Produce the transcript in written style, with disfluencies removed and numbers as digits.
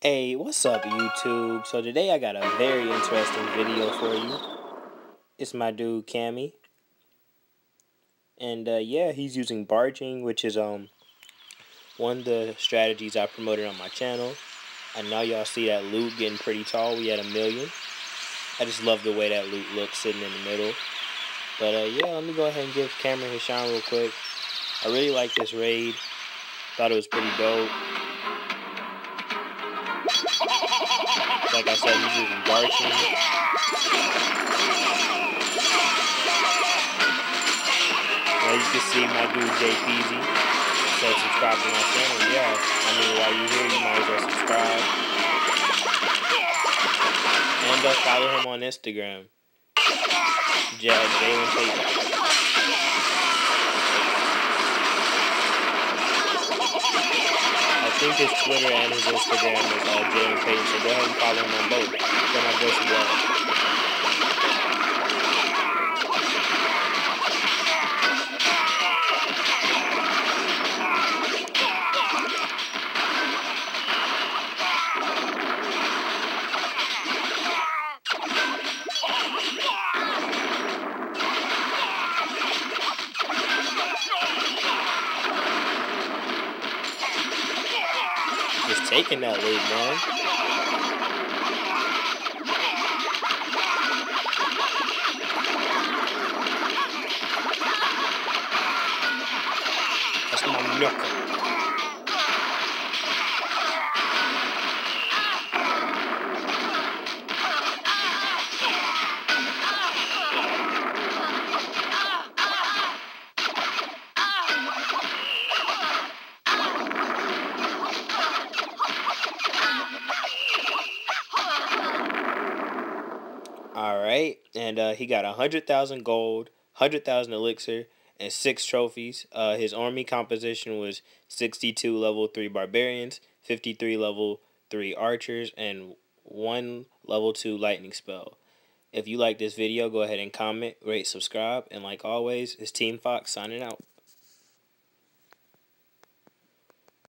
Hey, what's up YouTube? So today I got a very interesting video for you. It's my dude Cammy. And yeah, he's using barging, which is one of the strategies I promoted on my channel. And now y'all see that loot getting pretty tall. We had 1,000,000. I just love the way that loot looks sitting in the middle. But yeah, let me go ahead and give Cameron his shine real quick. I really like this raid. Thought it was pretty dope. Like I said, he's using barging. As you can see, my dude JPeasy said subscribe to my channel. Yeah, I mean, while you're here, you might as well subscribe. And follow him on Instagram. Jalen Payton. I think his Twitter and his Instagram is Jalen Payton, so go ahead and follow him on both. Show my boy some love. Just taking that lead, man. That's my knuckle. Alright, and he got 100,000 gold, 100,000 elixir, and 6 trophies. His army composition was 62 level 3 barbarians, 53 level 3 archers, and 1 level 2 lightning spell. If you like this video, go ahead and comment, rate, subscribe, and like always, it's Team Fox signing out.